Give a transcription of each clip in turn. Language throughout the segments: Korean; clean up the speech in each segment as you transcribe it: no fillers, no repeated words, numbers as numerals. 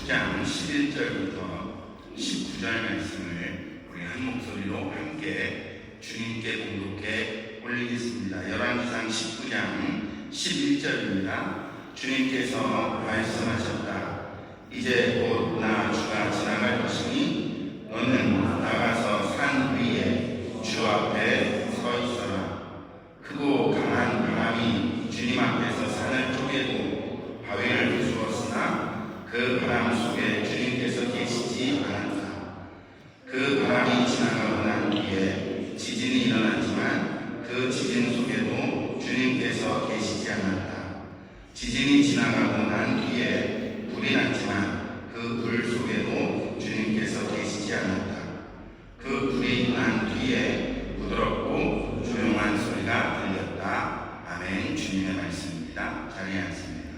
10장 11절부터 19절 말씀을 우리 한 목소리로 함께 주님께 공독해 올리겠습니다. 열왕기상 19장 11절입니다. 주님께서 말씀하셨다. 이제 곧 나 주가 지나갈 것이니 너는 나가서 산 위에 주 앞에 서 있어라. 크고 강한 바람이 주님 앞에서 산을 쪼개고 바위를 부수었으나 그 바람 속에 주님께서 계시지 않았다. 그 바람이 지나가고 난 뒤에 지진이 일어났지만 그 지진 속에도 주님께서 계시지 않았다. 지진이 지나가고 난 뒤에 불이 났지만 그 불 속에도 주님께서 계시지 않았다. 그 불이 난 뒤에 부드럽고 조용한 소리가 들렸다. 아멘. 주님의 말씀입니다. 자리에 앉습니다.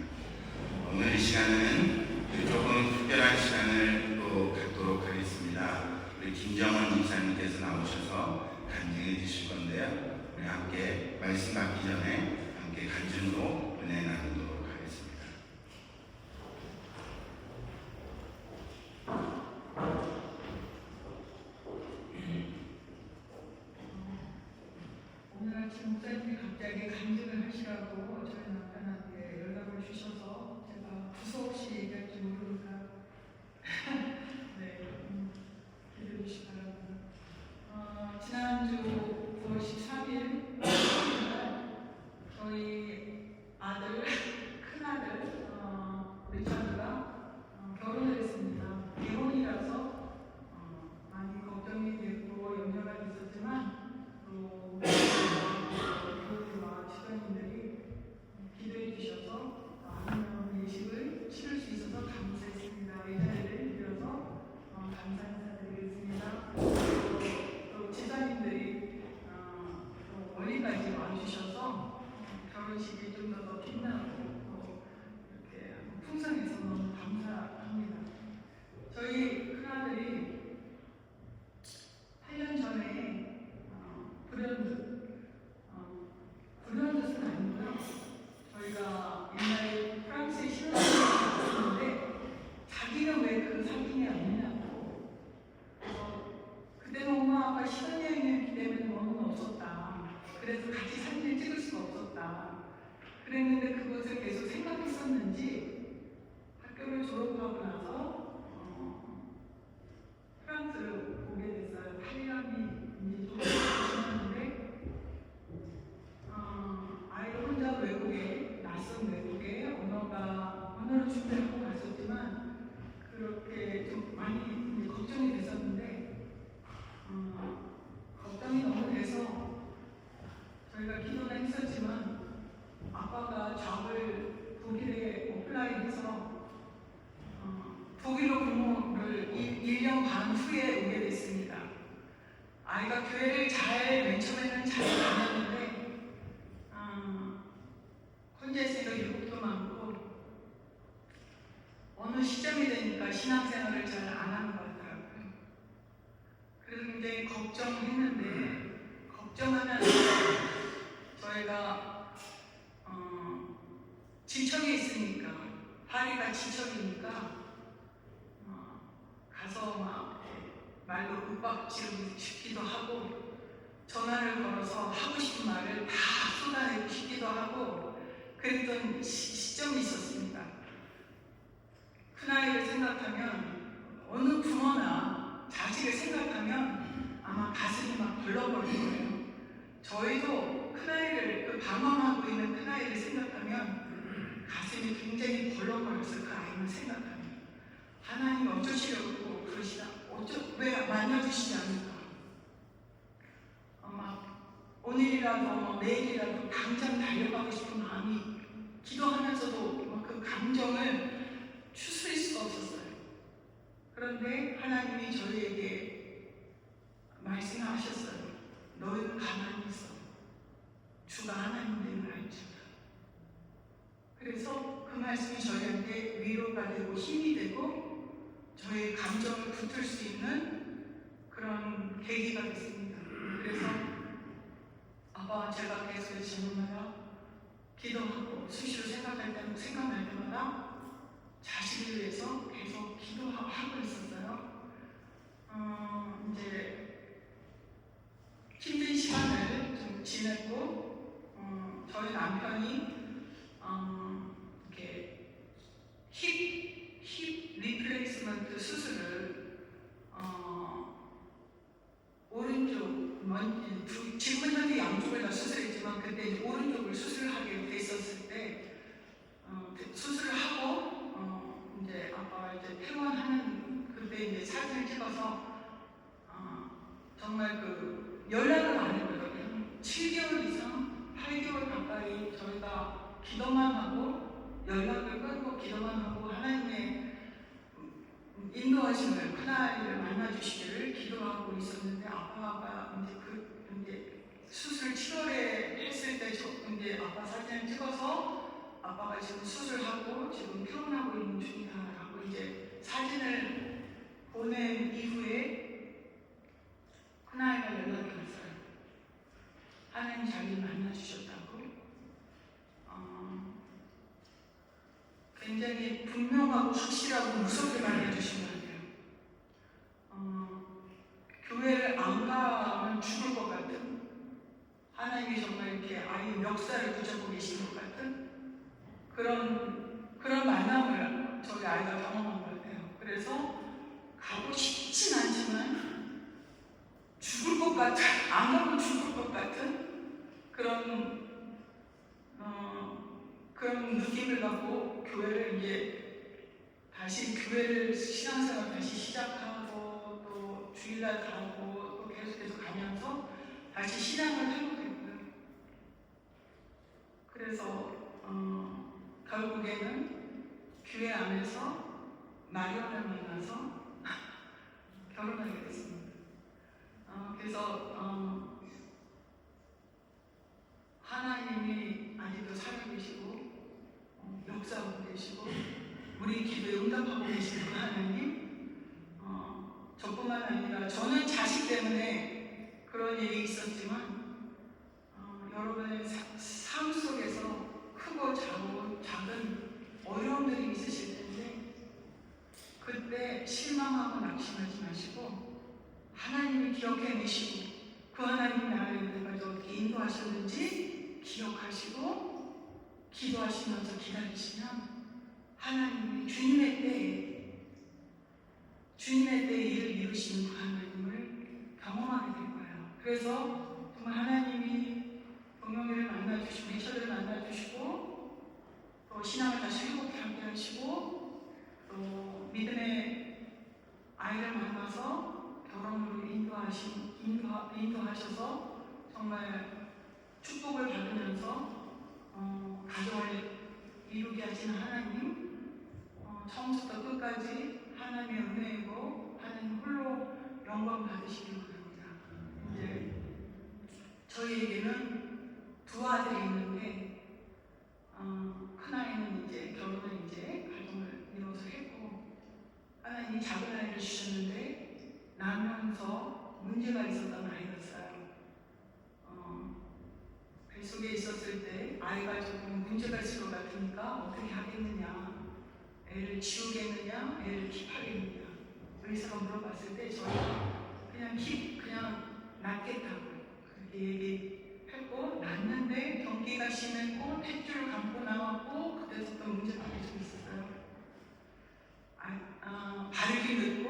오늘 이 시간은 조금 특별한 시간을 또 갖도록 하겠습니다. 우리 김정원 목사님께서 나오셔서 간증해 주실 건데요. 우리 함께 말씀 받기 전에 함께 간증으로 은혜 나누도록 하겠습니다. 오늘 아침 목사님이 갑자기 간증을 하시라고 저희 남편한테 연락을 주셔서 제가 두서 없이 얘기할 줄 모르니까 네, 기도해 주시기 바랍니다. 지난주 9월 13일 저희 아들, 큰아들 리차드가 결혼을 했습니다. 결혼이라서 많이 걱정이 됐고 염려가 있었지만 또 교우와 지도님들이 기도해 주셔서 아름다운 예식을 치를 수 있어서 감사했습니다. 이 자리를 빌어서 감사 인사드리겠습니다. 또 지도님들이 또 멀리까지 와주셔서 결혼식이 좀 더 빛나고 또 이렇게 풍성해서 너무 감사합니다. 저희 큰아들이 8년 전에 불현듯은 아니고요. 저희가 옛날에 프랑스에 신혼여행을 갔었는데 자기는 왜 그 사진이 없느냐고. 그때는 엄마 아빠 신혼여행이었기 때문에 너무 없었다. 그래서 같이 사진을 찍을 수가 없었다. 그랬는데 그것을 계속 생각했었는지 학교를 졸업하고 나서 프랑스를 오게 됐어요. 8년이 이제 좀 지났는데 아이를 혼자 외국에, 낯선 외국에 언어를 준비하고 갔었지만 그렇게 좀 많이 이제 걱정이 됐었는데 걱정이 너무 돼서 저희가 기도는 했었지만 아빠가 잡을 독일에 어플라이해서 독일어 공부를 1년 반 후에 오게 됐습니다. 아이가 교회를 맨 처음에는 잘 다녔는데 혼자서도 유혹도 많고 어느 시점이 되니까 신앙생활을 잘 안 하는 것 같더라고요. 그래서 굉장히 걱정했는데 걱정하면서 저희가 지청에 있으니까 파리가 지청이니까 가서 막 말로 윽박지르기도 하고 전화를 걸어서 하고 싶은 말을 다 쏟아내고 싶기도 하고 그랬던 시점이 있었습니다. 큰아이를 생각하면 어느 부모나 자식을 생각하면 아마 가슴이 막 벌렁거릴 거예요. 저희도 큰아이를 방황하고 있는 큰아이를 생각하면 가슴이 굉장히 벌렁거렸어요. 그 아이만 생각하면 하나님 어쩌시려고 그러시나? 왜 만나주시지 않을까? 오늘이라도 내일이라도 당장 달려가고 싶은 마음이 기도하면서도 그 감정을 추스릴 수가 없었어요. 그런데 하나님이 저희에게 말씀하셨어요. 너희는 가만히 있어. 주가 하나님됨을 알지어다. 그래서 그 말씀이 저희한테 위로가 되고 힘이 되고 저희의 감정을 붙들 수 있는 그런 계기가 됐습니다. 그래서 아빠와 제가 계속 질문마다 기도하고 수시로 생각날 때마다 자식을 위해서 계속 기도하고 있었어요. 이제 힘든 시간을 좀 지냈고, 저희 남편이 이렇게 힙 리플레이스먼트 수술을 오른쪽 지금은 현재 양쪽을 다 수술했지만 그때 이제 오른쪽을 수술하게 됐었을 때 수술을 하고 이제 아빠 이제 퇴원하는 그때 이제 사진을 찍어서 정말 그 연락을 안 했거든요. 7개월 이상 8개월 가까이 저희가 기도만 하고 연락을 끊고 기도만 하고 하나님의 인도하심을 큰아이를 만나주시기를 기도하고 있었는데 아빠가 이제 수술 7월에 했을 때 이제 아빠 사진을 찍어서 아빠가 지금 수술하고 지금 퇴원하고 있는 중이다라고 이제 사진을 보낸 이후에 큰아이가 연락이 왔어요. 하나님 자기를 만나주셨다고. 굉장히 분명하고 확실하고 무섭게 만나주신 것 같아요. 교회를 안 가면 죽을 것 같은, 하나님이 정말 이렇게 아이의 역사를 붙잡고 계신 것 같은 그런 만남을 저희 아이가 경험한 것 같아요. 그래서 가고 싶진 않지만 죽을 것 같은, 안 가면 죽을 것 같은 그런 느낌을 갖고 교회를 이제 다시 교회를 신앙생활 다시 시작하고 또 주일날 가고 또 계속 가면서 다시 신앙을 회복했고요. 그래서 결국에는 교회 안에서 마리아를 만나서 결혼하게 됐습니다. 그래서 하나님이 아직도 살아계시고 역사하고 계시고 우리 기도에 응답하고 계시는 그 하나님, 저뿐만 아니라 저는 자식 때문에 그런 일이 있었지만 여러분의 삶 속에서 크고 작은 어려움들이 있으실 텐데 그때 실망하고 낙심하지 마시고 하나님이 기억해내시고 그 하나님이 나를 여기까지 어떻게 인도하셨는지 기억하시고 기도하시면서 기다리시면 하나님이 주님의 때에 일을 이루시는 그 하나님을 경험하게 될 거예요. 그래서 정말 하나님이 동영이를 만나주시고 리처를 만나주시고 또 신앙을 다시 회복케 하게 하시고 또 믿음의 아이를 만나서 결혼으로 인도하셔서 정말 축복을 받으면서 가정을 이루게 하시는 하나님, 처음부터 끝까지 하나님의 은혜이고 하나님 홀로 영광 받으시기 바랍니다. 이제 저희에게는 두 아들이 있는데 큰아이는 이제 결혼을 이제 가정을 이루어서 했고 하나님이 작은 아이를 주셨는데 나면서 문제가 있었던 아이였어요. 그 속에 있었을 때 아이가 조금 문제가 있을 것 같으니까 어떻게 하겠느냐, 애를 지우겠느냐, 애를 킵하겠느냐 의사가 물어봤을 때 저희가 그냥 낫겠다고 그렇게 얘기했고 낫는데 경기가 심했고 탯줄을 감고 나왔고 그때부터 문제가 계속 있었어요. 발육이 늦고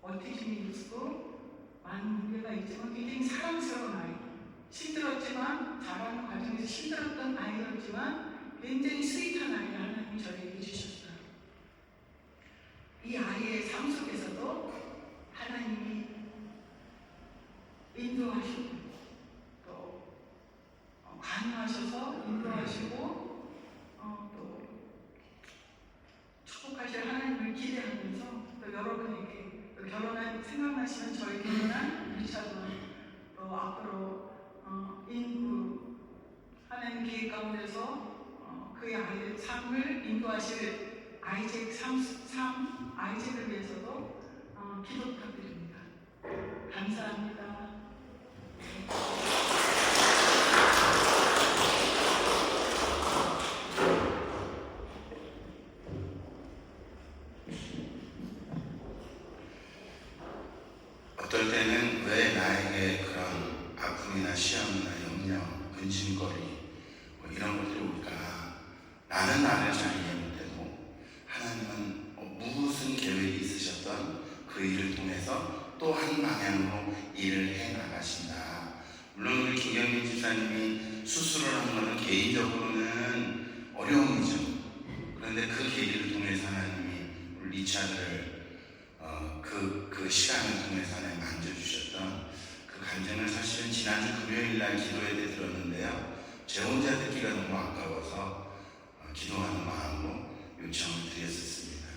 어티즘이 있고 많은 문제가 있지만 굉장히 사랑스러운 아이, 힘들었지만 자라는 과정에서 힘들었던 아이였지만 굉장히 스윗한 아이를 하나님이 저에게 주셨어요. 이 아이의 삶 속에서도 하나님이 인도하시고 또 관여하셔서 인도하시고 또 축복하실 하나님을 기대하면서 또 여러분에게 또 결혼한 생각나시면 저희 결혼한 리차도 또 앞으로 하나님 계획 가운데서 그의 아이의 삶을 인도하실 아이잭을 위해서도 기도 부탁드립니다. 감사합니다. 그럴 때는 왜 나에게 그런 아픔이나 시험이나 염려, 근심거리 뭐 이런 것들이 올까? 나는 나를 잘 이해 못하고 하나님은 무슨 계획이 있으셨던 그 일을 통해서 또 한 방향으로 일을 해나가신다. 물론 우리 김경민 집사님이 수술을 한 것은 개인적으로는 어려움이죠. 그런데 그 계기를 통해서 하나님이 우리 리차드를 그 시간을 통해서 하나님 만져주셨던 그 감정을 사실은 지난주 금요일날 기도회 때 들었는데요. 제 혼자 듣기가 너무 아까워서 기도하는 마음으로 요청을 드렸었습니다.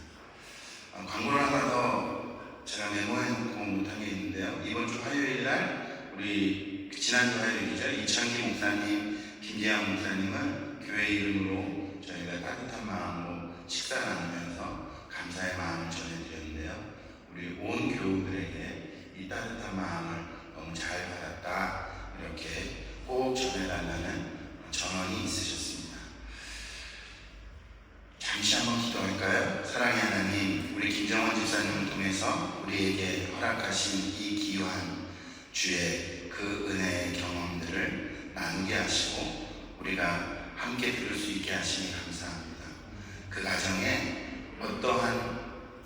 광고를 하나 더 제가 메모해놓고 못한 게 있는데요. 이번 주 화요일날 우리 지난주 화요일이죠. 이창기 목사님, 김재양 목사님은 교회 이름으로 저희가 따뜻한 마음으로 식사 나누면서 감사의 마음을 전해드렸는데요. 우리 온 교우들에게 이 따뜻한 마음을 너무 잘 받았다 이렇게 꼭 전해달라는 전언이 있으셨습니다. 잠시 한번 기도할까요? 사랑의 하나님, 우리 김정원 집사님을 통해서 우리에게 허락하신 이 귀한 주의 그 은혜의 경험들을 나누게 하시고 우리가 함께 들을 수 있게 하시니 감사합니다. 그 가정에 어떠한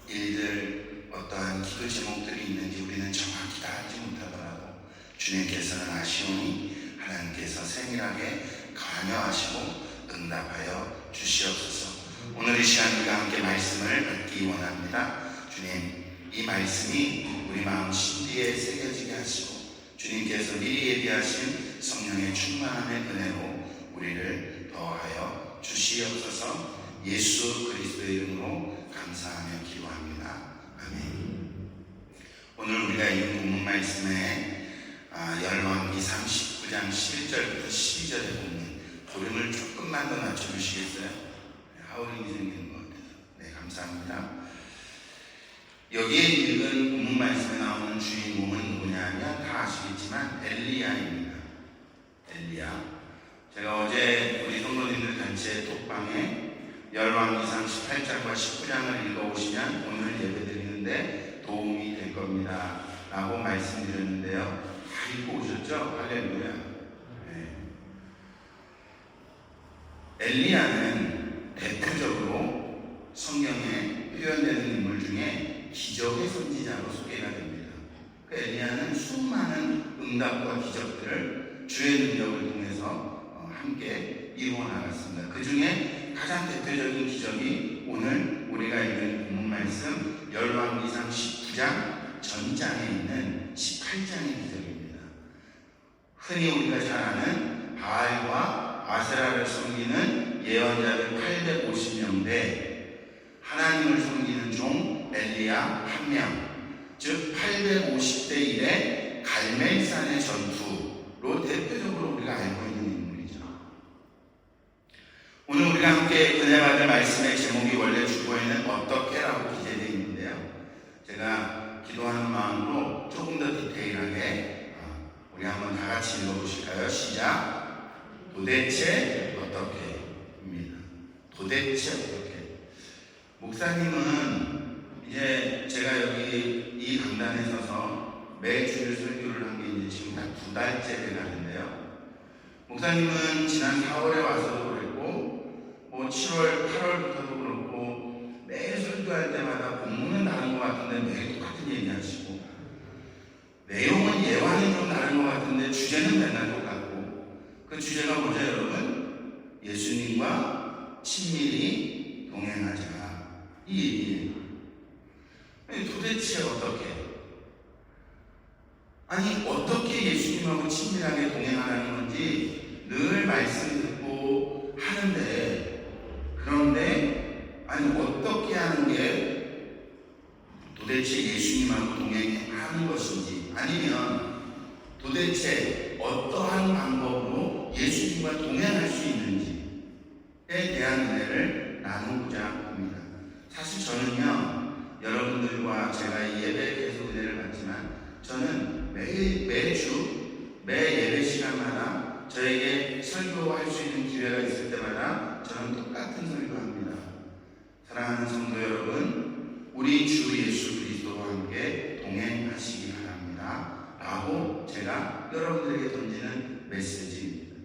일들, 어떠한 기도 제목들이 있는지 우리는 정확히 다 알지 못하더라도 주님께서는 아시오니 하나님께서 세밀하게 관여하시고 응답하여 주시옵소서. 오늘 이 시간 우리가 함께 말씀을 받기 원합니다. 주님, 이 말씀이 우리 마음 심리에 새겨지게 하시고 주님께서 미리 예비하신 성령의 충만함의 은혜로 우리를 더하여 주시옵소서. 예수 그리스도의 이름으로 감사하며 기도합니다. 아멘. 오늘 우리가 읽은 본문 말씀에 열왕기 39장 11절부터 12절의 본문 볼륨을 조금만 더 낮춰주시겠어요? 하울링이 생기는 것 같아서. 네, 감사합니다. 여기에 읽은 본문 말씀에 나오는 주인공은 누구냐면 다 아시겠지만 엘리야입니다. 엘리야. 제가 어제 우리 성도님들 단체 톡방에 열왕기 38장과 19장을 읽어보시면 오늘 예배드리는데 도움이 될 겁니다 라고 말씀드렸는데요. 다 읽고 오셨죠? 할렐루야. 네. 엘리야는 대표적으로 성경에 표현되는 인물 중에 기적의 선지자로 소개가 됩니다. 그 엘리야는 수많은 응답과 기적들을 주의 능력을 통해서 함께 이루어 나갔습니다. 그 중에 가장 대표적인 기적이 오늘 우리가 읽은 본문 말씀 열왕기상 19장 전장에 있는 18장의 기적입니다. 흔히 우리가 잘 아는 바알과 아세라를 섬기는 예언자들 850명대 하나님을 섬기는 종 엘리야 1명, 즉 850대 1의 갈멜산의 전투로 대표적으로 우리가 알고 있는 인물이죠. 오늘 우리가 함께 은혜받을 말씀의 제목이 원래 주보에는 어떻게라고 기재되어 있는데요. 제가 기도하는 마음으로 조금 더 디테일하게 우리 한번 다 같이 읽어보실까요? 시작. 도대체 어떻게입니다. 도대체 어떻게. 목사님은 이제 제가 여기 이 강단에 서서 매주일 설교를 한 게 이제 지금 한 2달째 돼가는데요. 목사님은 지난 4월에 와서도 그랬고, 7월, 8월부터도 그렇고, 매일 설교할 때마다 본문은 다른 것 같은데 매일 똑같은 얘기 하시고, 내용은 예화는 좀 다른 것 같은데 주제는 맨날 똑같고, 그 주제가 뭐죠, 여러분? 예수님과 친밀히 동행하자. 이 얘기예요. 도대체 어떻게? 아니, 어떻게 예수님하고 친밀하게 동행하라는 건지 늘 말씀 듣고 하는데, 그런데, 아니, 어떻게 하는 게 도대체 예수님하고 동행하는 것인지, 아니면 도대체 어떠한 방법으로 예수님과 동행할 수 있는지에 대한 은혜를 나누고자 합니다. 사실 저는요, 여러분들과 제가 이 예배에 계속 은혜를 받지만 저는 매주 매 예배 시간마다 저에게 설교할 수 있는 기회가 있을 때마다 저는 똑같은 설교합니다. 사랑하는 성도 여러분, 우리 주 예수 그리스도와 함께 동행하시기 바랍니다. 여러분들에게 던지는 메시지입니다.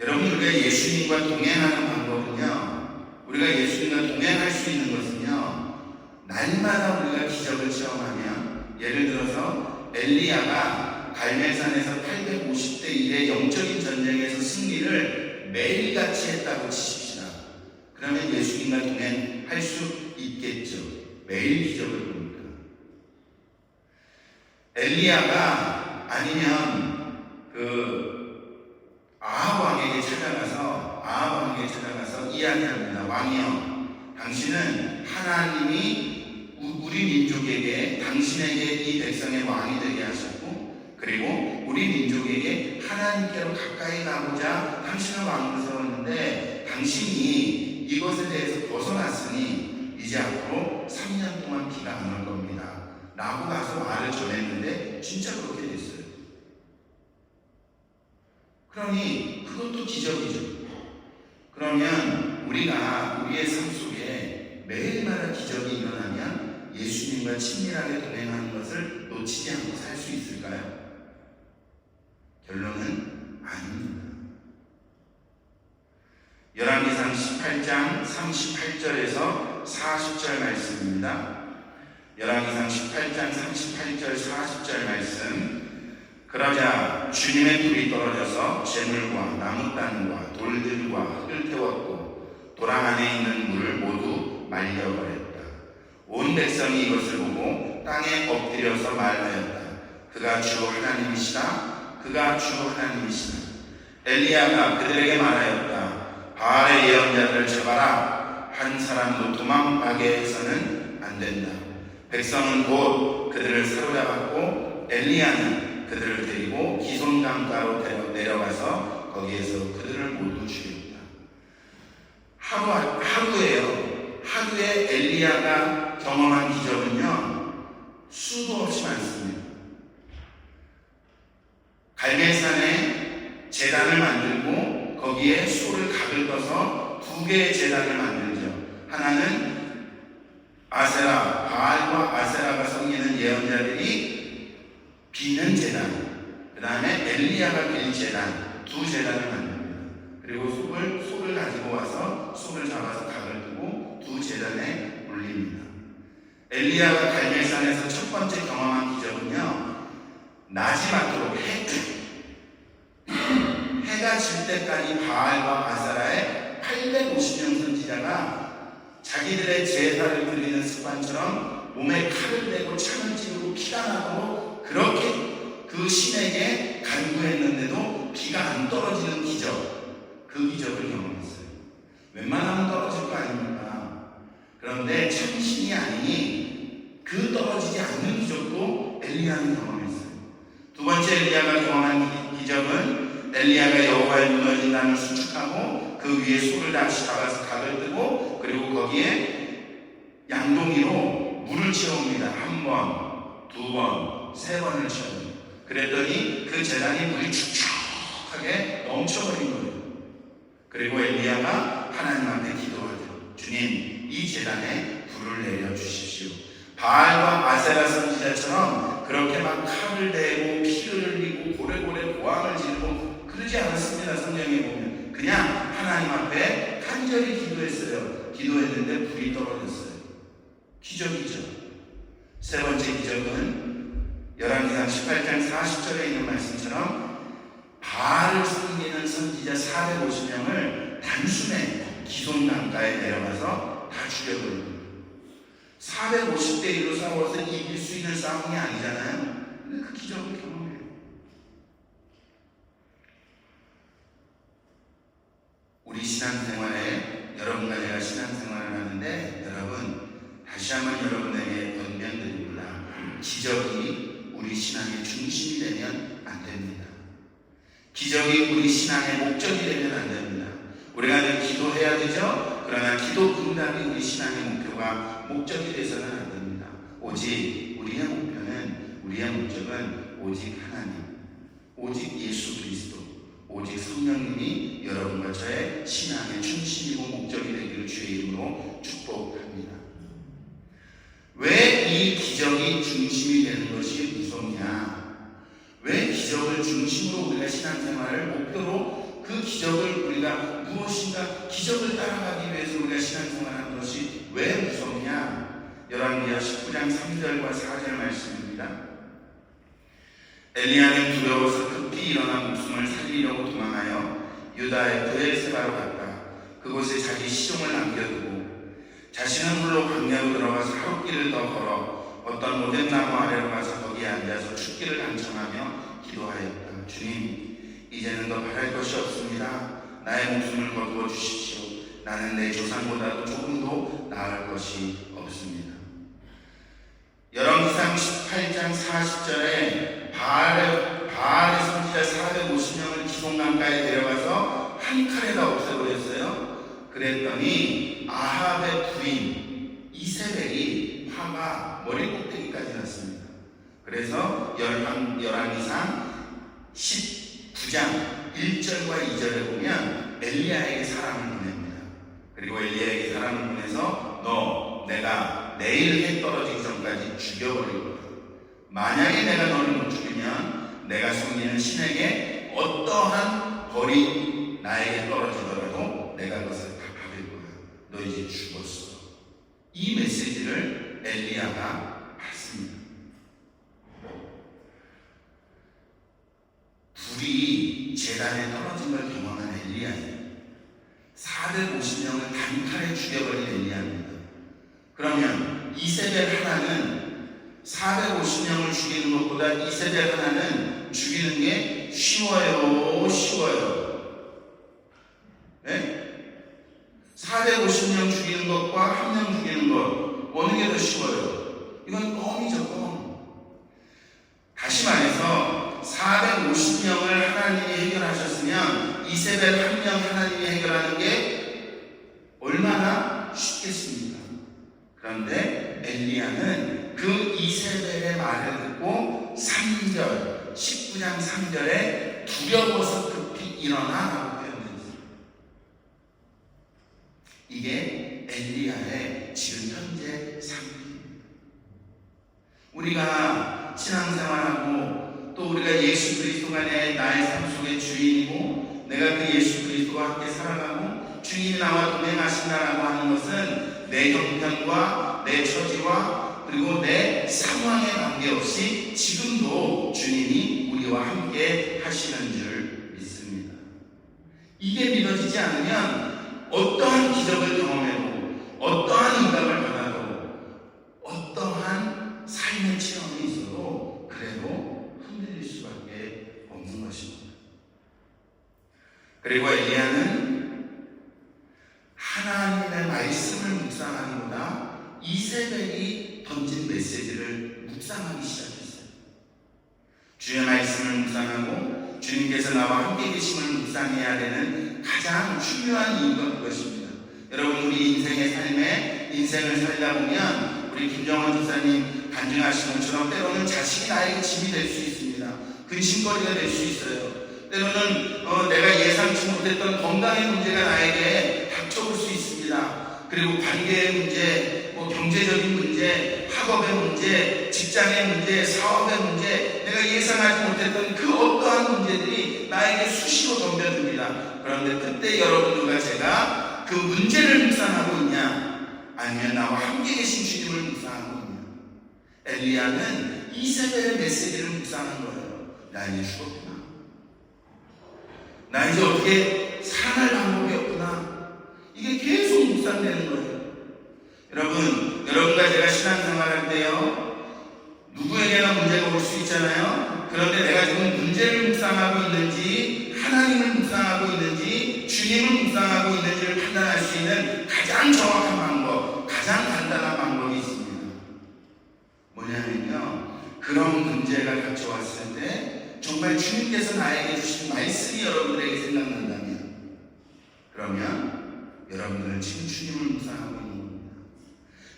여러분, 우리가 예수님과 동행하는 방법은요, 우리가 예수님과 동행할 수 있는 것은요, 날마다 우리가 기적을 체험하면, 예를 들어서 엘리야가 갈멜산에서 850대 1의 영적인 전쟁에서 승리를 매일같이 했다고 치십시다. 그러면 예수님과 동행할 수 있겠죠. 매일 기적을 봅니다. 엘리야가 아니면 아합 왕에게 찾아가서 이야기합니다. 왕이여, 당신은 하나님이 우리 민족에게, 당신에게 이 백성의 왕이 되게 하셨고, 그리고 우리 민족에게 하나님께로 가까이 가고자 당신을 왕으로 세웠는데, 당신이 이것에 대해서 벗어났으니 이제 앞으로 3년 동안 비가 안 올 겁니다 라고 가서 말을 전했는데 진짜 그렇게 됐어요. 그러니 그것도 기적이죠. 그러면 우리가 우리의 삶 속에 매일마다 기적이 일어나면 예수님과 친밀하게 동행하는 것을 놓치지 않고 살 수 있을까요? 결론은 아닙니다. 열왕기상 18장 38절에서 40절 말씀입니다. 열왕기상 18장 38절 40절 말씀. 그러자 주님의 불이 떨어져서 재물과 나무단과 돌들과 흙을 태웠고 도랑 안에 있는 물을 모두 말려버렸다. 온 백성이 이것을 보고 땅에 엎드려서 말하였다. 그가 주 하나님이시다. 그가 주 하나님이시다. 엘리야가 그들에게 말하였다. 바알의 예언자들을 잡아라. 한 사람도 도망가게 해서는 안 된다. 백성은 곧 그들을 사로잡았고 엘리야는 그들을 데리고 기손 강가로 내려가서 거기에서 그들을 모두 죽였다. 하루에 엘리야가 경험한 기적은요, 수도 없이 많습니다. 갈멜산에 제단을 만들고 거기에 소를 각을 떠서 2개의 제단을 만들죠. 하나는 아세라, 바알과 아세라가 섬기는 예언자들이 비는 제단, 그 다음에 엘리야가 빌 제단, 2제단을 만듭니다. 그리고 소를 가지고 와서 소를 잡아서 각을 뜨고 2제단에 올립니다. 엘리야가 갈멜산에서 첫 번째 경험한 기적은요, 낮이 맞도록 해가 질 때까지 바알과 아세라의 850명 선지자가 자기들의 제사를 드리는 습관처럼 몸에 칼을 대고 창을 찌르고 피가 나도록 그렇게 그 신에게 간구했는데도 비가 안 떨어지는 기적, 그 기적을 경험했어요. 웬만하면 떨어질 거 아닙니까? 그런데 참 신이 아니니 그 떨어지지 않는 기적도 엘리야는 경험했어요. 두 번째 엘리야가 경험한 기적은 엘리야가 여호와의 무너진 나무를 수축하고 그 위에 소를 다시 잡아서 각을 뜨고 그리고 거기에 양동이로 물을 채웁니다. 1번, 2번, 3번을 채웁니다. 그랬더니 그 제단이 물이 축축하게 넘쳐버린 거예요. 그리고 엘리야가 하나님 앞에 기도하죠. 주님, 이 제단에 불을 내려주십시오. 바알과 아세라 선지자처럼 그렇게 막 칼을 대고 피를 흘리고 고래고래 고함을 지르고 그러지 않았습니다. 성경에 보면 그냥 하나님 앞에 간절히 기도했어요. 기도했는데 불이 떨어졌어요. 기적이죠. 세 번째 기적은 열왕기상 18장 40절에 있는 말씀처럼 바알을 섬기는 선지자 450명을 단숨에 기손 강가에 내려가서 다 죽여버립니다. 450대 1로 싸워서 이길 수 있는 싸움이 아니잖아요. 근데 그 기적을 경험해요. 우리 신앙생활에 여러분과 제가 신앙생활을 하는데 여러분 다시 한번 여러분에게 권면드립니다. 기적이 우리 신앙의 중심이 되면 안 됩니다. 기적이 우리 신앙의 목적이 되면 안 됩니다. 우리가 늘 기도해야 되죠. 그러나 기도 응답이 우리 신앙의 목표가 목적이 되서는 안 됩니다. 오직 우리의 목적은 오직 하나님, 오직 예수 그리스도, 오직 성령님이 여러분과 저의 신앙의 중심이고 목적이 되기를 주의 이름으로 축복합니다. 왜 이 기적이 중심이 되는 것이 무섭냐? 왜 기적을 중심으로 우리가 신앙생활을 목표로 그 기적을 우리가 무엇인가 기적을 따라가기 위해서 우리가 신앙생활하는 것이 왜 무섭냐? 열왕기하 19장 3절과 4절 말씀입니다. 엘리야는 두려워서 급히 일어나 목숨을 살리려고 도망하여 유다의 브엘세바로 갔다. 그곳에 자기 시종을 남겨두고 자신은 홀로 광야로 들어가서 하룻길을 더 걸어 어떤 모뎀나무 아래로 가서 거기에 앉아서 죽기를 간청하며 기도하였다. 주님, 이제는 더 바랄 것이 없습니다. 나의 목숨을 거두어 주십시오. 나는 내 조상보다도 조금도 나을 것이 없습니다. 열왕기상 18장 40절에 바알의 선지자 450명을 기송강가에 데려가서 한 칼에다 없애버렸어요. 그랬더니 아합의 부인 이세벨이 화가 머리 꼭대기까지 났습니다. 그래서 열왕기상 19장 1절과 2절에 보면 엘리야에게 사람을 보냅니다. 그리고 엘리야에게 사람을 보내서 너 내가 내일 해 떨어지기 전까지 죽여버릴 거야. 만약에 내가 너를 못 죽이면 내가 섬기는 신에게 어떠한 벌이 나에게 떨어지더라도 내가 그것을 다 받을 거야. 너 이제 죽었어. 이 메시지를 엘리야가 받습니다. 불이 제단에 떨어진 걸 경험한 엘리야예요. 450명을 단칼에 죽여버린 엘리야입니다. 그러면 이세벨 하나는 450명을 죽이는 것보다 이세벨 하나는 죽이는 게 쉬워요? 네? 450명 죽이는 것과 1명 죽이는 것 어느 게 더 쉬워요? 이건 껌이죠, 껌. 다시 말해서 450명을 하나님이 해결하셨으면 이세벨 1명 하나님이 해결하는 게 얼마나 쉽겠습니까? 그런데 엘리야는 그 이세벨의 말을 듣고 3절, 19장 3절에 두려워서 급히 일어나라고 표현했습니다. 이게 엘리야의 지금 현재 삶입니다. 우리가 신앙생활하고 또 우리가 예수 그리스도가 나의 삶 속의 주인이고 내가 그 예수 그리스도와 함께 살아가고 주님이 나와 동행하신다라고 하는 것은 내 형편과 내 처지와 그리고 내 상황에 관계없이 지금도 주님이 우리와 함께 하시는 줄 믿습니다. 이게 믿어지지 않으면 어떠한 기적을 경험해도 어떠한 응답을 받아도 어떠한 삶의 체험이 있어도 그래도 흔들릴 수밖에 없는 것입니다. 그리고 엘리야는 하나님의 말씀을 묵상하기보다 이세벨이 던진 메시지를 묵상하기 시작했어요. 주의 말씀을 묵상하고 주님께서 나와 함께 계심을 묵상해야 되는 가장 중요한 이유가 그것입니다. 여러분, 우리 인생의 삶에 인생을 살다 보면 우리 김정원 집사님 간증하신 것처럼 때로는 자식이 나에게 짐이 될 수 있습니다. 근심거리가 될 수 있어요. 때로는 내가 예상치 못했던 건강의 문제가 나에게 닥쳐올 수 있습니다. 그리고 관계의 문제, 경제적인 문제, 학업의 문제, 직장의 문제, 사업의 문제, 내가 예상하지 못했던 그 어떠한 문제들이 나에게 수시로 덤벼듭니다. 그런데 그때 여러분들과 제가 그 문제를 묵상하고 있냐, 아니면 나와 함께 계신 주님을 묵상하고 있냐. 엘리야는 이세벨의 메시지를 묵상한 거예요. 나 이제 죽었구나. 나 이제 어떻게 살아갈 방법이 없구나. 이게 계속 묵상되는 거예요. 여러분과 제가 신앙생활할 때요, 누구에게나 문제가 올 수 있잖아요. 그런데 내가 지금 문제를 묵상하고 있는지, 하나님을 묵상하고 있는지, 주님을 묵상하고 있는지를 판단할 수 있는 가장 정확한 방법, 가장 간단한 방법이 있습니다. 뭐냐면요, 그런 문제가 닥쳐왔을 때 정말 주님께서 나에게 주신 말씀이 여러분들에게 생각난다면, 그러면 여러분들은 지금 주님을 묵상하고 있는 겁니다.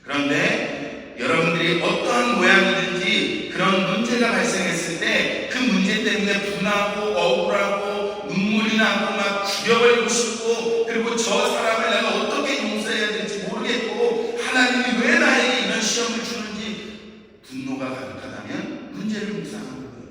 그런데 여러분들이 어떠한 모양이든지 그런 문제가 발생했을 때 그 문제 때문에 분하고 억울하고 눈물이 나고 막 죽여버리고 싶고, 그리고 저 사람을 내가 어떻게 용서해야 될지 모르겠고, 하나님이 왜 나에게 이런 시험을 주는지 분노가 가득하다면 문제를 묵상하는 거예요.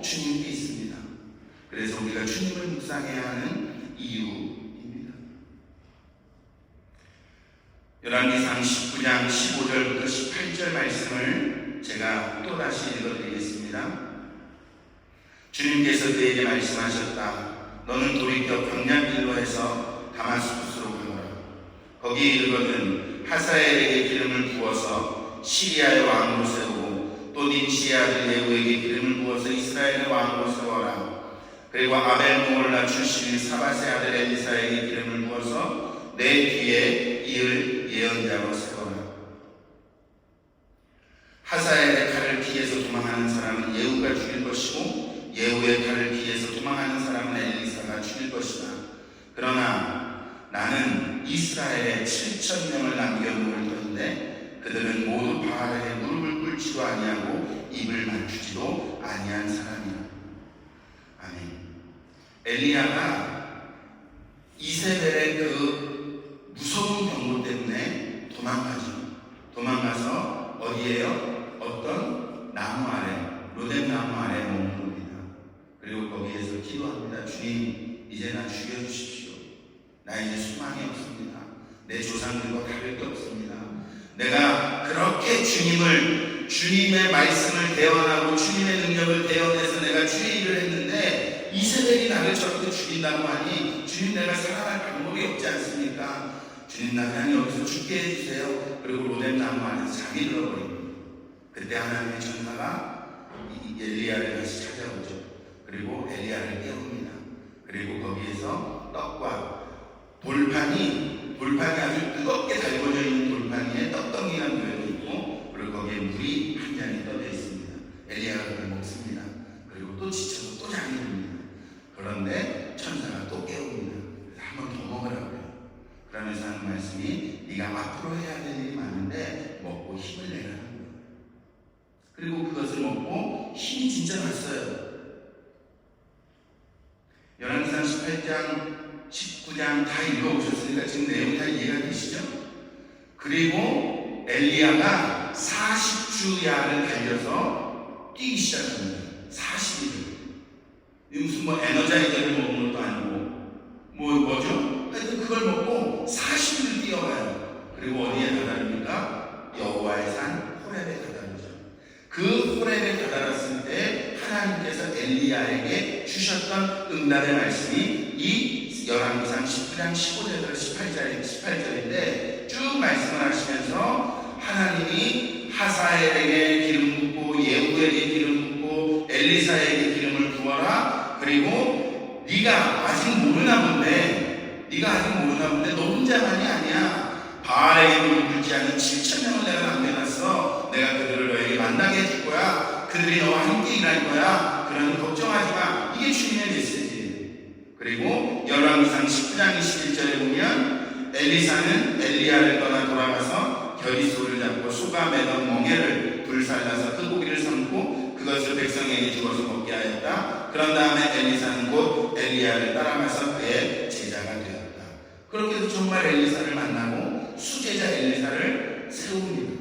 주님께 있습니다. 그래서 우리가 주님을 묵상해야 하는 이유입니다. 열왕기상 19장 15절부터 18절 말씀을 제가 또다시 읽어드리겠습니다. 주님께서 그에게 말씀하셨다. 너는 돌이켜 광야길로 해서 다마스쿠스로 가거라. 거기 이르거든 하사엘에게 기름을 부어서 시리아의 왕으로 세우고 또 nim시의 아들 예후에게 기름을 부어서 이스라엘의 왕으로 세워라. 그리고 아벨므올라 출신의 사밧의 아들 엘리사에게 기름을 부어서 내 뒤에 이을 예언자로 세워라. 하사엘의 칼을 피해서 도망하는 사람은 예후가 죽일 것이고 예후의 칼을 피해서 도망하는 사람은 엘리사가 죽일 것이다. 그러나 나는 이스라엘에 7,000명을 남겨놓을 터인데 그들은 모두 바알에게 무릎을 꿇지도 아니하고 입을 맞추지도 아니한 사람이라. 아멘. 엘리야가 이세벨의 그 무서운 경고 때문에 도망가서 어디에요? 어떤 나무 아래, 로뎀 나무 아래 머무릅니다. 그리고 거기에서 기도합니다. 주님, 이제 나 죽여주십시오. 나 이제 소망이 없습니다. 내 조상들과 다를 게 없습니다. 내가 그렇게 주님의 말씀을 대언하고 주님의 능력을 대언해서 내가 주의 일을 했는데 이세벨이 나를 저렇게 죽인다고 하니 주님, 내가 살아갈 방법이 없지 않습니까? 주님, 나 그냥 여기서 죽게 해주세요. 그리고 로뎀 나무 안에서 잠이 들어버립니다. 그때 하나님의 천사가 엘리야를 다시 찾아오죠. 그리고 엘리야를 깨웁니다. 그리고 거기에서 떡과 돌판이 아주 뜨겁게 달궈져 있는 돌판 위에 떡덩이가 놓여 있고 그리고 거기에 물이 한 잔이 떠져 있습니다. 엘리야가 그걸 먹습니다. 그리고 또 지쳐서 또 잠이 듭니다. 그런데 천사가 또 깨웁니다. 한 번 더 먹으라고요. 그러면서 하는 말씀이 네가 앞으로 해야 될 일이 많은데 먹고 힘을 내라는 거예요. 그리고 그것을 먹고 힘이 진짜 났어요. 열왕기상 18장 19장 다 읽어오셨으니까 지금 내용 다 이해가 되시죠? 그리고 엘리야가 40주야를 달려서 뛰기 시작합니다. 40일. 무슨 에너자이저를 먹는 것도 아니고 뭐죠? 하여튼 그걸 먹고 40일을 뛰어가요. 그리고 어디에 다다릅니까? 여호와의 산 호렙에 다다르죠. 그 호렙에 다다랐을 때 하나님께서 엘리야에게 주셨던 응답의 말씀이 이 열왕기상 19장 15절에서 18절인데 쭉 말씀을 하시면서 하나님이 하사엘에게 기름 붓고 예후에게 기름 붓고 엘리사에게 기름을 부어라. 그리고 네가 아직 모르나 본데 너 혼자만이 아니야. 바알에게 무릎 꿇지 않은 7,000명을 내가 남겨놨어. 내가 그들을 너에게 만나게 해줄 거야. 그들이 너와 함께 일할 거야. 그러니 걱정하지 마. 이게 주님의 메시지예요. 그리고 열왕기상 19장 21절에 보면 엘리사는 엘리야를 떠나 돌아가서 겨리소를 잡고 소가 매던 멍에를 불살라서 그 고기를 삶고 그것을 백성에게 주어서 먹게 하였다. 그런 다음에 엘리사는 곧 엘리야를 따라가서 그의 제자가 되었다. 그렇게 해서 정말 엘리사를 만나고 수제자 엘리사를 세웁니다.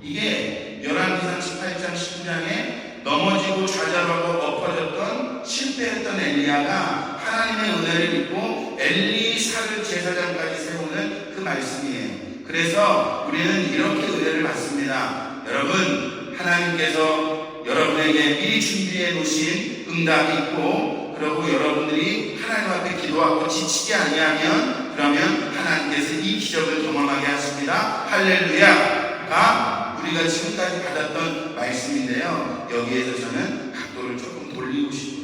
이게 열왕기상 18장 19장에 넘어지고 좌절하고 엎어졌던 실패했던 엘리야가 하나님의 은혜를 믿고 엘리사를 제사장까지 세우는 그 말씀이에요. 그래서 우리는 이렇게 은혜를 받습니다. 여러분, 하나님께서 여러분에게 미리 준비해 놓으신 응답이 있고 그리고 여러분들이 하나님 앞에 기도하고 지치지 아니하면 그러면 하나님께서 이 기적을 경험하게 하십니다. 할렐루야가 우리가 지금까지 받았던 말씀인데요. 여기에서 저는 각도를 조금 돌리고 싶어요.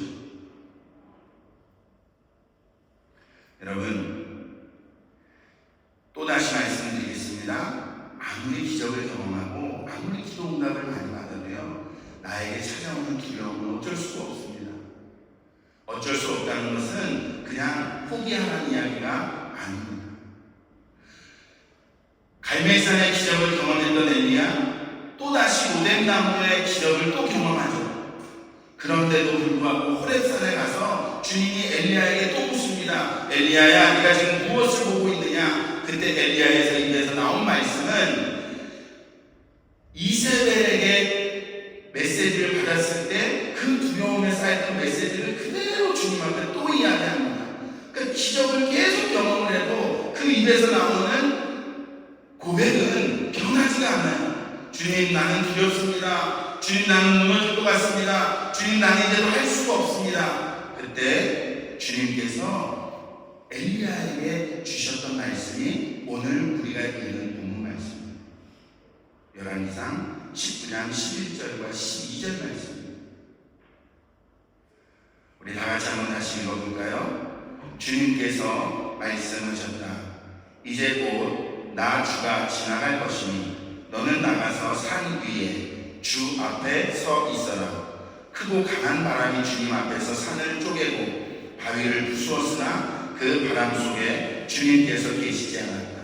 여러분, 또다시 말씀드리겠습니다. 아무리 기적을 경험하고 아무리 기도 응답을 많이 받아도요, 나에게 찾아오는 두려움은 어쩔 수가 없습니다. 어쩔 수 없다는 것은 그냥 포기하라는 이야기가 아닙니다. 갈멜산의 기적을 경험했던 엘리야, 또다시 로뎀나무의 기적을 또 경험하죠. 그런데도 불구하고 호렙산에 가서 주님이 엘리야에게 또 묻습니다. 엘리야야, 네가 지금 무엇을 보고 있느냐? 그때 엘리야의 입에서 나온 말씀은 이세벨에게 메시지를 받았을 때 그 두려움에 쌓였던 메시지를 그대로 주님 앞에 또 이야기합니다. 그 기적을 계속 경험을 해도 그 입에서 나오는 고백은 변하지가 않아요. 주님, 나는 두렵습니다. 주님, 나는 무너질 것 같습니다. 주님, 나는 이제도 할 수가 없습니다. 그때 주님께서 엘리야에게 주셨던 말씀이 오늘 우리가 읽는 본문 말씀입니다. 열왕기상 19장 11절과 12절 말씀입니다. 우리 다 같이 한번 다시 읽어볼까요? 주님께서 말씀하셨다. 이제 곧 나 주가 지나갈 것이니 너는 나가서 산 위에 주 앞에 서 있어라. 크고 강한 바람이 주님 앞에서 산을 쪼개고 바위를 부수었으나 그 바람 속에 주님께서 계시지 않았다.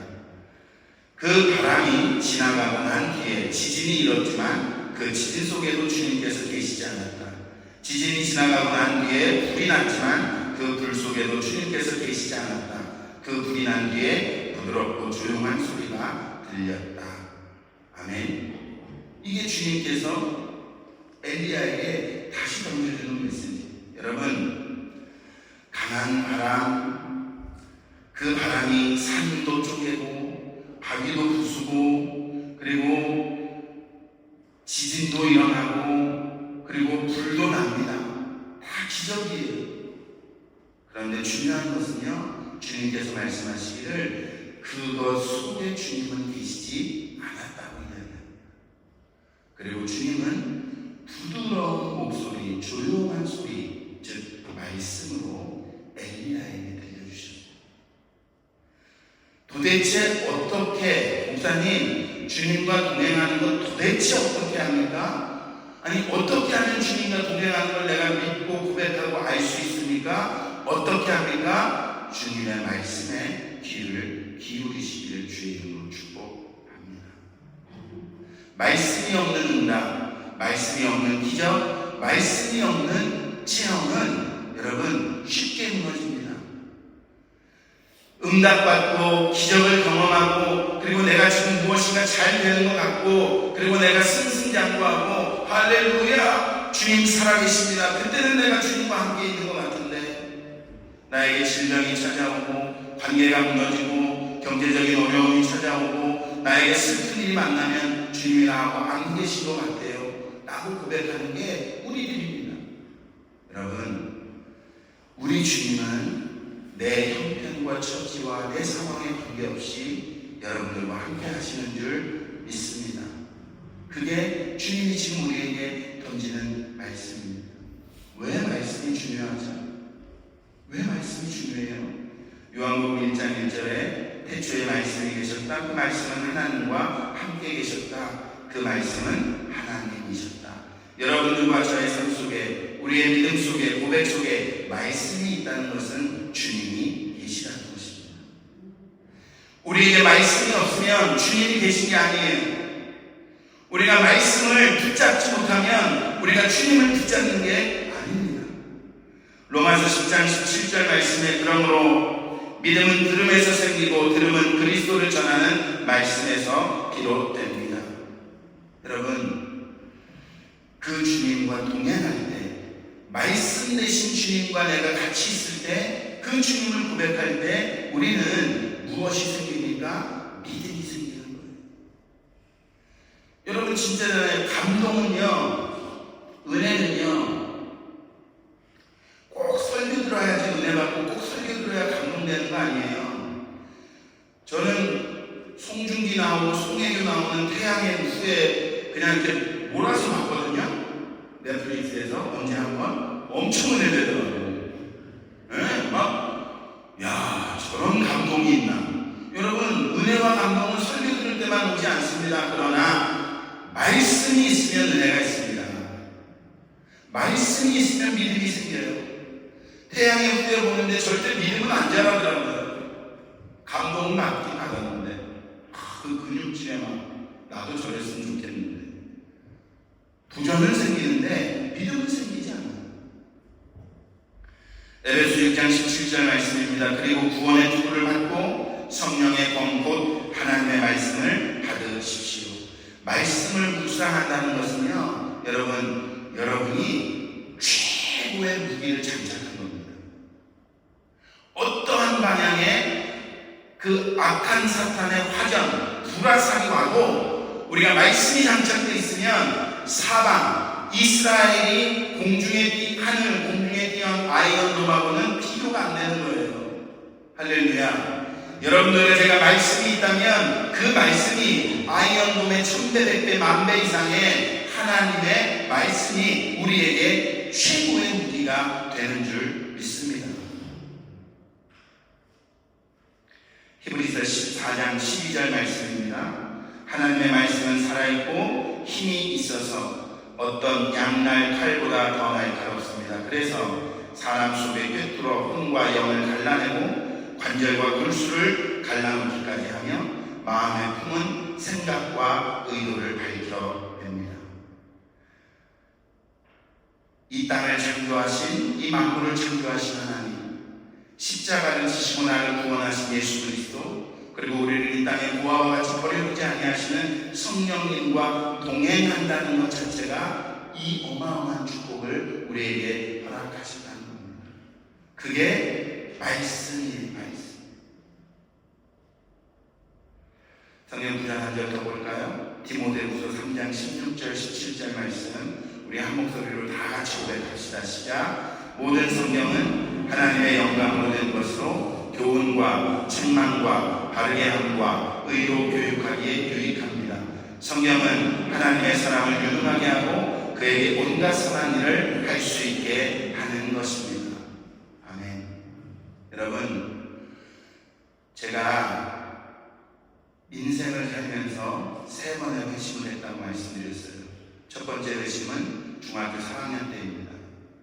그 바람이 지나가고 난 뒤에 지진이 일었지만 그 지진 속에도 주님께서 계시지 않았다. 지진이 지나가고 난 뒤에 불이 났지만 그 불 속에도 주님께서 계시지 않았다. 그 불이 난 뒤에 부드럽고 조용한 소리가 들렸다. 아멘. 이게 주님께서 엘리야에게 다시 던져주는 메시지. 여러분, 강한 바람, 그 바람이 산도 쪼개고 바위도 부수고 그리고 지진도 일어나고 그리고 불도 납니다. 다 기적이에요. 그런데 중요한 것은요, 주님께서 말씀하시기를 그것 속에 주님은 계시지 않았다고 이야기합니다. 그리고 주님은 부드러운 목소리, 조용한 소리, 즉 말씀으로 엘리야에게 들려주셨어요. 도대체 어떻게, 목사님, 주님과 동행하는 것 도대체 어떻게 합니까? 아니, 어떻게 하면 주님과 동행하는 걸 내가 믿고 고백하고 알 수 있습니까? 어떻게 합니까? 주님의 말씀에 귀를 기울이시기를 주의 이름으로 축복합니다. 말씀이 없는 응답, 말씀이 없는 기적, 말씀이 없는 체험은 여러분 쉽게 무너집니다. 응답받고 기적을 경험하고 그리고 내가 지금 무엇인가 잘 되는 것 같고 그리고 내가 승승장구하고 할렐루야 주님 살아계십니다. 그때는 내가 주님과 함께 있는 것 같은데 나에게 질병이 찾아오고 관계가 무너지고 경제적인 어려움이 찾아오고 나에게 슬픈 일이 만나면 주님이 나하고 안 계신 것 같아요 라고 고백하는 게 우리들입니다. 여러분, 우리 주님은 내 형편과 처지와 내 상황에 관계없이 여러분들과 함께 하시는 줄 믿습니다. 그게 주님이 지금 우리에게 던지는 말씀입니다. 왜 말씀이 중요하죠? 왜 말씀이 중요해요? 요한복음 1장 1절에 태초에 말씀이 계셨다. 그 말씀은 하나님과 함께 계셨다. 그 말씀은 하나님이셨다. 여러분들과 저의 삶 속에 우리의 믿음 속에 고백 속에 말씀이 있다는 것은 주님이 계시다는 것입니다. 우리에게 말씀이 없으면 주님이 계신 게 아니에요. 우리가 말씀을 붙잡지 못하면 우리가 주님을 붙잡는 게 아닙니다. 로마서 10장 17절 말씀에 그러므로 믿음은 들음에서 생기고 들음은 그리스도를 전하는 말씀에서 비롯됩니다. 여러분, 그 주님과 동행할 때 말씀 되신 주님과 내가 같이 있을 때 그 주님을 고백할 때 우리는 무엇이 생깁니까? 믿음이 생기는 거예요. 여러분 진짜 감동은요, 은혜는요 꼭 설교 들어야지 은혜 받고 꼭 설교 들어야 감동되는 거 아니에요. 저는 송중기 나오고 송혜교 나오는 태양의 후에 그냥 이렇게 몰아서 봤거든요. 넷플릭스에서 언제 한번 엄청 은혜되더라고요. 야, 저런 감동이 있나. 여러분, 은혜와 감동은 설교 들을 때만 오지 않습니다. 그러나 말씀이 있으면 은혜가 있습니다. 말씀이 있으면 믿음이 생겨요. 태양의 후에 보는데 절대 믿음은 안 자라더라고요. 감동은 받긴 받았는데 그 근육질에 막 나도 저랬으면 좋겠는데 부전은 생기는데 믿음은 생기지 않아요. 에베소 6장 17절 말씀입니다. 그리고 구원의 투구를 받고 성령의 검 곧 하나님의 말씀을 받으십시오. 말씀을 묵상한다는 것은요, 여러분이 최고의 무기를 장착한 겁니다. 어떠한 방향의 그 악한 사탄의 화전, 불화살이 와도 우리가 말씀이 장착되어 있으면 사방, 이스라엘이 하늘 공중에 띄운 아이언돔하고는 비교가 안 되는 거예요. 할렐루야. 여러분들의 제가 말씀이 있다면 그 말씀이 아이언돔의 1000배, 100배, 10,000배 이상의 하나님의 말씀이 우리에게 최고의 무기가 되는 줄 믿습니다. 히브리서 14장 12절 말씀입니다. 하나님의 말씀은 살아있고 힘이 있어서 어떤 양날 칼보다 더 날카롭습니다. 그래서 사람 속에 꿰뚫어 혼과 영을 갈라내고 관절과 골수를 갈라놓기까지 하며 마음의 품은 생각과 의도를 밝혀냅니다. 이 땅을 창조하신, 이 만물을 창조하신 하나님, 십자가를 지시고 나를 구원하신 예수 그리스도, 그리고 우리를 이 땅에 고아와 같이 버려두지 아니하시는 성령님과 동행한다는 것 자체가 이 어마어마한 축복을 우리에게 허락하신다는 겁니다. 그게 말씀이에요. 말씀. 성경 구절 한 절 더 볼까요? 디모데후서 3장 16절 17절 말씀 우리 한 목소리로 다 같이 고백합시다. 시작. 모든 성경은 하나님의 영감으로 된 것으로 교훈과 책망과 바르게 함과 의로 교육하기에 유익합니다. 성경은 하나님의 사람을 유능하게 하고 그에게 온갖 선한 일을 할 수 있게 하는 것입니다. 아멘. 여러분, 제가 인생을 살면서 3번의 회심을 했다고 말씀드렸어요. 첫 번째 회심은 중학교 4학년 때입니다.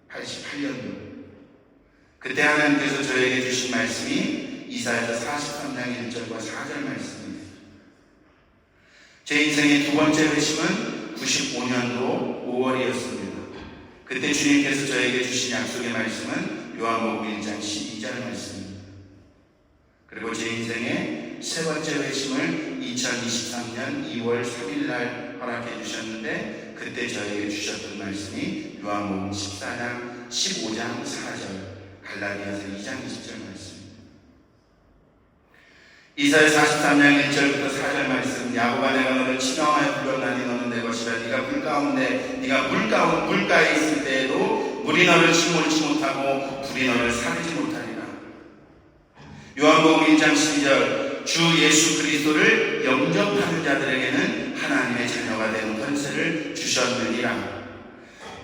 88년도. 그때 하나님께서 저에게 주신 말씀이 이사야서 43장 1절과 4절 말씀입니다. 제 인생의 두 번째 회심은 95년도 5월이었습니다. 그때 주님께서 저에게 주신 약속의 말씀은 요한복음 1장 12절 말씀입니다. 그리고 제 인생의 세 번째 회심을 2023년 2월 3일 날 허락해 주셨는데 그때 저에게 주셨던 말씀이 요한복음 14장 15장 4절, 갈라디아서 2장 20절 말씀입니다. 이사야 43장 1절부터 4절 말씀, 야곱아 내가 너를 치명하여 불렀나니 너는 내 것이라. 네가 물가에 있을 때에도 물이 너를 침몰치 못하고 불이 너를 사르지 못하리라. 요한복음 1장 12절, 주 예수 그리스도를 영접하는 자들에게는 하나님의 자녀가 되는 권세를 주셨느니라.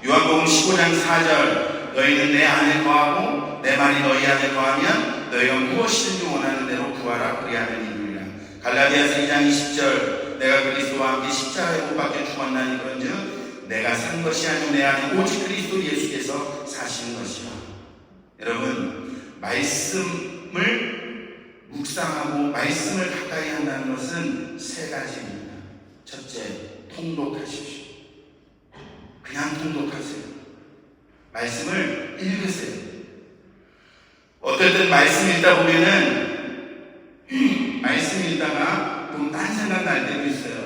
요한복음 15장 4절, 너희는 내 안에 거하고 내 말이 너희 안에 거하면 너희가 무엇이든지 원하는 대로 구하라. 그리하는 이유니라. 갈라디아서 2장 20절, 내가 그리스도와 함께 십자가에 못 박혀 죽었나니 그런즉 내가 산 것이 아니오 내 안에 오직 그리스도 예수께서 사시는 것이라. 여러분, 말씀을 묵상하고 말씀을 가까이 한다는 것은 세 가지입니다. 첫째, 통독하십시오. 그냥 통독하세요. 말씀을 읽으세요. 어떨 땐 말씀 읽다 보면은 말씀 읽다가 좀 딴 생각 날 때도 있어요.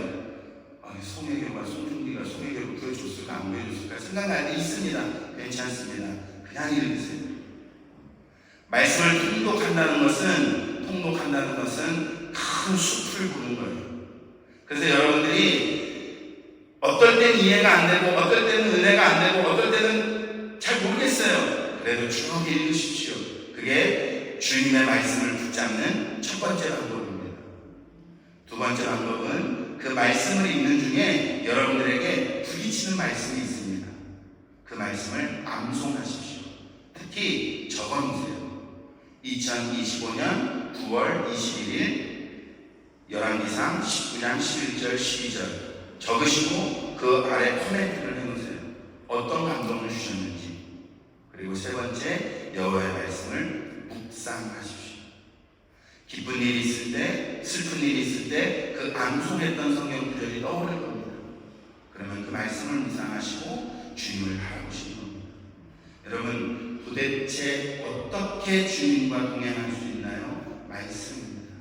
송혜교가 송중기가 송혜교를 구해줬을까 안 구해줬을까 생각날 때 있습니다. 괜찮습니다. 그냥 읽으세요. 말씀을 통독한다는 것은 큰 숲을 보는 거예요. 그래서 여러분들이 어떨 땐 이해가 안 되고 어떨 때는 은혜가 안 되고 어떨 때는 잘 모르겠어요. 그래도 쭉 읽으십시오. 그게 주님의 말씀을 붙잡는 첫 번째 방법입니다. 두 번째 방법은 그 말씀을 읽는 중에 여러분들에게 부딪히는 말씀이 있습니다. 그 말씀을 암송하십시오. 특히 적어놓으세요. 2025년 9월 21일 열왕기상 19장 11절 12절 적으시고 그 아래 코멘트를 해놓으세요. 어떤 감동을 주셨는지. 그리고 세 번째, 여호와의 말씀을 묵상하십시오. 기쁜 일이 있을 때, 슬픈 일이 있을 때 그 암송했던 성경 구절이 떠오를 겁니다. 그러면 그 말씀을 묵상하시고 주님을 바라보시는 겁니다. 여러분, 도대체 어떻게 주님과 동행할 수 있나요? 말씀입니다.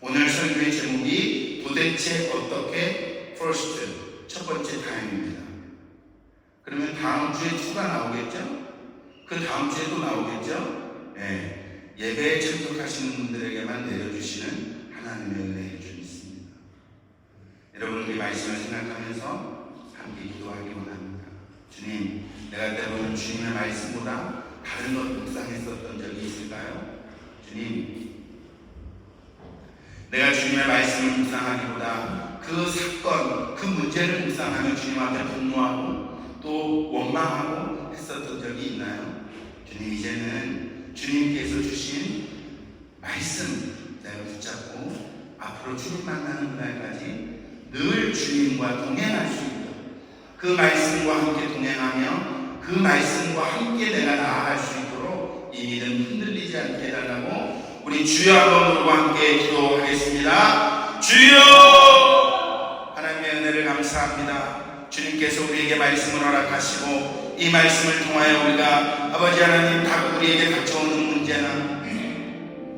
오늘 설교의 제목이 도대체 어떻게 first, 첫 번째 타임입니다. 그러면 다음 주에 추가 나오겠죠? 그 다음 주에 또 나오겠죠? 네. 예배에 참석하시는 분들에게만 내려주시는 하나님의 은혜를 좀 있습니다. 여러분, 우리 말씀을 생각하면서 함께 기도하기 원합니다. 주님, 내가 때로는 주님의 말씀보다 다른 것 묵상했었던 적이 있을까요? 주님, 내가 주님의 말씀을 묵상하기보다 그 사건, 그 문제를 묵상하며 주님 앞에 분노하고 또 원망하고 했었던 적이 있나요? 주님, 이제는 주님께서 주신 말씀 내가 붙잡고 앞으로 주님 만나는 그날까지 늘 주님과 동행할 수 있도록, 그 말씀과 함께 동행하며 그 말씀과 함께 내가 나아갈 수 있도록 이 믿음 흔들리지 않게 해달라고 우리 주여 한번 부르고 함께 기도하겠습니다. 주여! 하나님의 은혜를 감사합니다. 주님께서 우리에게 말씀을 허락하시고 이 말씀을 통하여 우리가 아버지 하나님 다 우리에게 닥쳐오는 문제나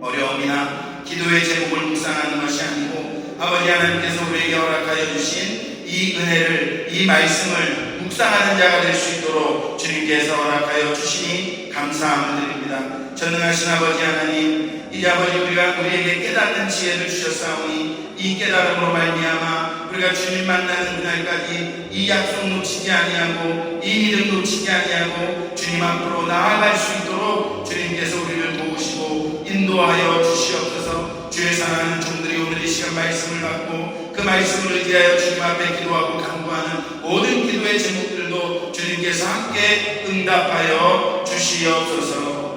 어려움이나 기도의 제목을 묵상하는 것이 아니고 아버지 하나님께서 우리에게 허락하여 주신 이 은혜를, 이 말씀을 묵상하는 자가 될 수 있도록 주님께서 허락하여 주시니 감사함을 드립니다. 전능하신 아버지 하나님, 이제 아버지 우리에게 깨닫는 지혜를 주셨사오니 이 깨달음으로 말미암아 우리가 주님 만나는 그날까지 이 약속 놓치지 아니하고 이 믿음 놓치지 아니하고 주님 앞으로 나아갈 수 있도록 주님께서 우리를 도우시고 인도하여 주시옵소서. 주의 사랑하는 종들이 오늘 이 시간 말씀을 받고 그 말씀을 의지하여 주님 앞에 기도하고 간구하는 모든 기도의 제목들도 주님께서 함께 응답하여 주시옵소서.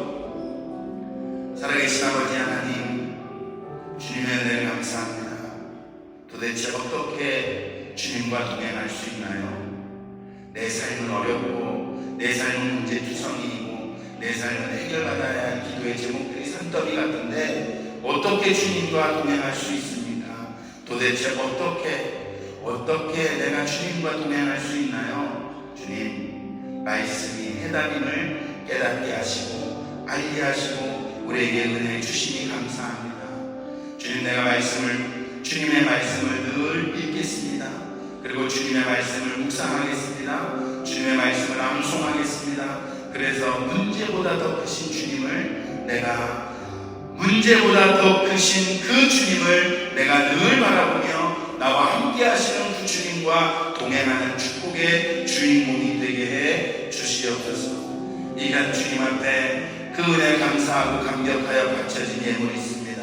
살아계신 아버지 하나님, 주님의 은혜를 감사합니다. 도대체 어떻게 주님과 동행할 수 있나요? 내 삶은 어렵고 내 삶은 문제투성이이고 내 삶은 해결받아야 할 기도의 제목들이 산더미 같은데 어떻게 주님과 동행할 수 있습니까? 도대체 어떻게 내가 주님과 동행할 수 있나요? 주님, 말씀이 해답임을 깨닫게 하시고 알게 하시고 우리에게 은혜 주시니 감사합니다. 주님, 내가 주님의 말씀을 늘 읽겠습니다. 그리고 주님의 말씀을 묵상하겠습니다. 주님의 말씀을 암송하겠습니다. 그래서 문제보다 더 크신 주님을 문제보다 더 크신 그 주님을 내가 늘 바라보며 나와 함께 하시는 그 주님과 동행하는 축복의 주인공이 되게 해 주시옵소서. 이간 주님 앞에 그 은혜 감사하고 감격하여 바쳐진 예물이 있습니다.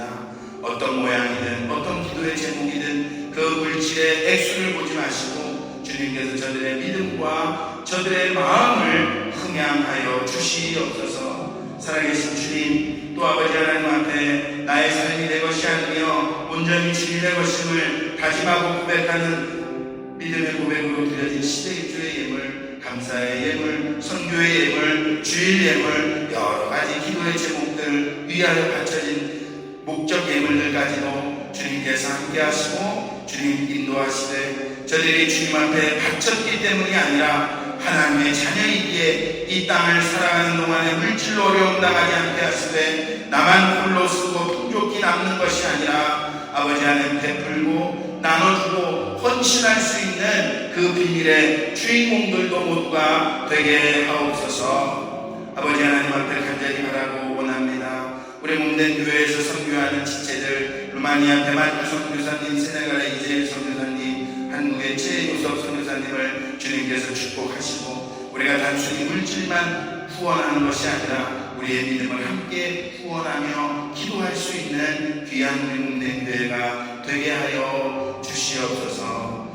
어떤 모양이든 어떤 기도의 제목이든 그 물질의 액수를 보지 마시고 주님께서 저들의 믿음과 저들의 마음을 흥양하여 주시옵소서. 살아계신 주님, 또 아버지 하나님 앞에 나의 삶이 내 것이 아니며 온전히 주님의 것임을 다짐하고 고백하는 믿음의 고백으로 드려진 시대입주의 예물, 감사의 예물, 선교의 예물, 주일 예물, 여러 가지 기도의 제목들 위하여 바쳐진 목적 예물들까지도 주님께서 함께 하시고 주님 인도하시되 저들이 주님 앞에 바쳤기 때문이 아니라 하나님의 자녀이기에 이 땅을 살아가는 동안에 물질로 어려움 당하지 않게 하시되 나만 홀로 쓰고 풍족히 남는 것이 아니라 아버지 하나님 베풀고 나눠주고 헌신할 수 있는 그 비밀의 주인공들도 모두가 되게 하옵소서. 아버지 하나님 앞에 간절히 바라고 원합니다. 우리 몸된 교회에서 선교하는 지체들, 루마니아 대만주 선교사님, 세네갈의 이재일 선교사님, 한국의 최요섭 선교사님을 주님께서 축복하시고 우리가 단순히 물질만 후원하는 것이 아니라 우리의 믿음을 함께 후원하며 기도할 수 있는 귀한 우리 몸된 교회가 되게 하여 주시옵소서.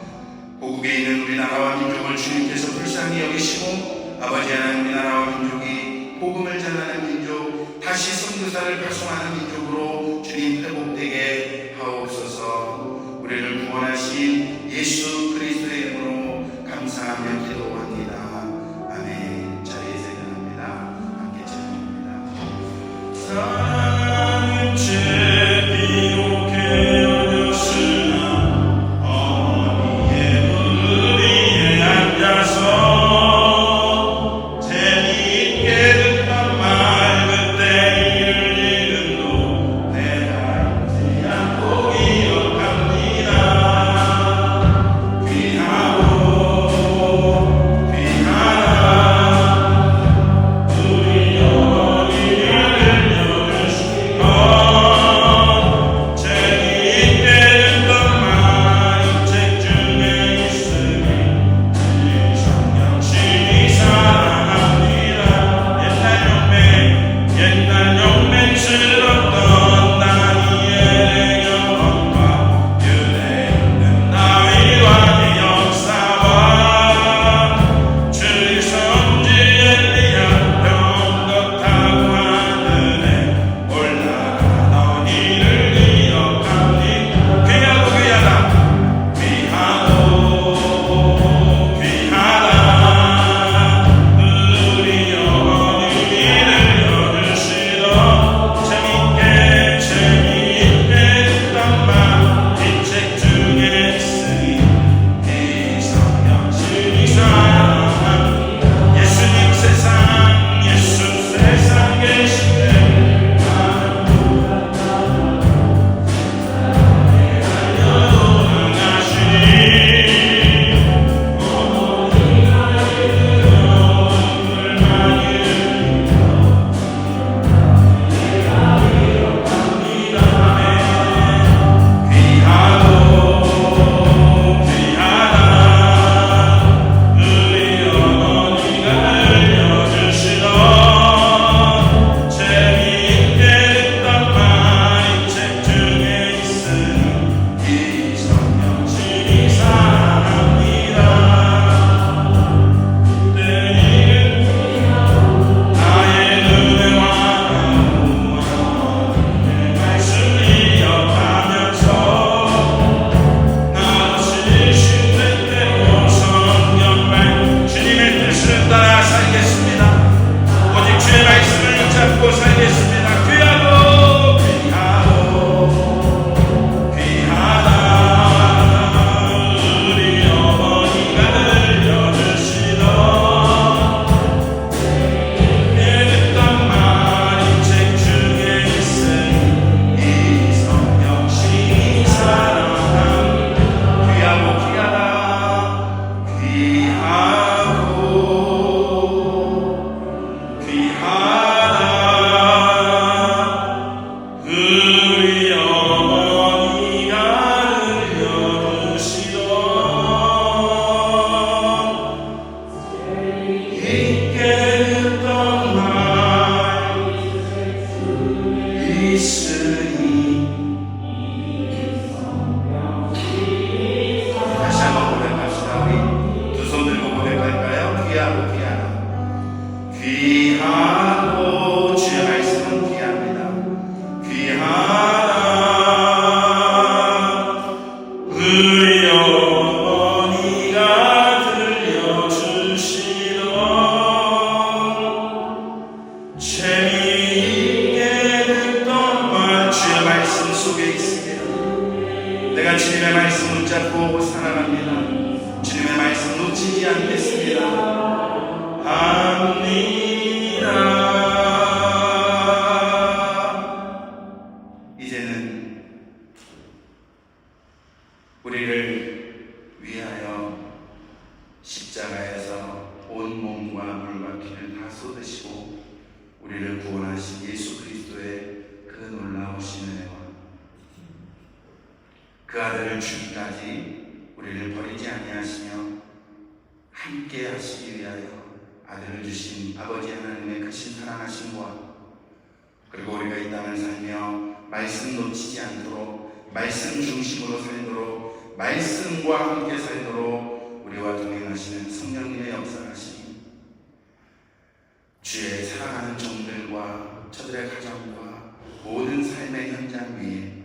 고국에 있는 우리나라와 민족을 주님께서 불쌍히 여기시고 아버지 하나님, 우리나라와 민족이 복음을 전하는 민족, 다시 선교사를 발송하는 민족으로 주님 회복되게 하옵소서. 우리를 구원하신 예수 그리스도의 이름으로 감사하며 기도합니다. 아멘. 자리에서 일어납니다. 함께 찬양합니다. 사랑은 제비롭게 여겼으나 어머니의 물 위에 앉아서 어머니가 들려주시던 재미있게 듣던 말 주의 말씀 속에 있습니다. 내가 주님의 말씀 붙잡고 살아갑니다. 주님의 말씀 놓치지 않겠습니다. 합니다. 이제는 우리를 위하여 십자가에서 온 몸과 물과 피를 다 쏟으시고 우리를 구원하신 예수 그리스도의 그 놀라우신 은혜와 그 아들을 주기까지 우리를 버리지 아니하시며 함께 하시기 위하여 아들을 주신 아버지 하나님의 크신 사랑하심과 그리고 우리가 이 땅을 살며 말씀 놓치지 않도록 말씀 중심으로 살도록 말씀과 함께 살도록 우리와 동행하시는 성령님의 역사하시니 주의 사랑하는 종들과 저들의 가정과 모든 삶의 현장 위에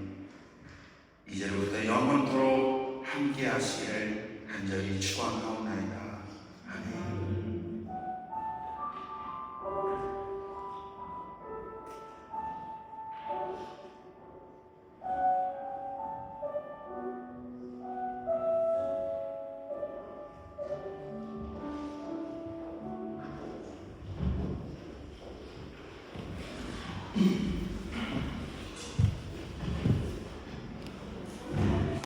이제로부터 영원토록 함께 하시기를 간절히 축원하옵나이다. 아멘.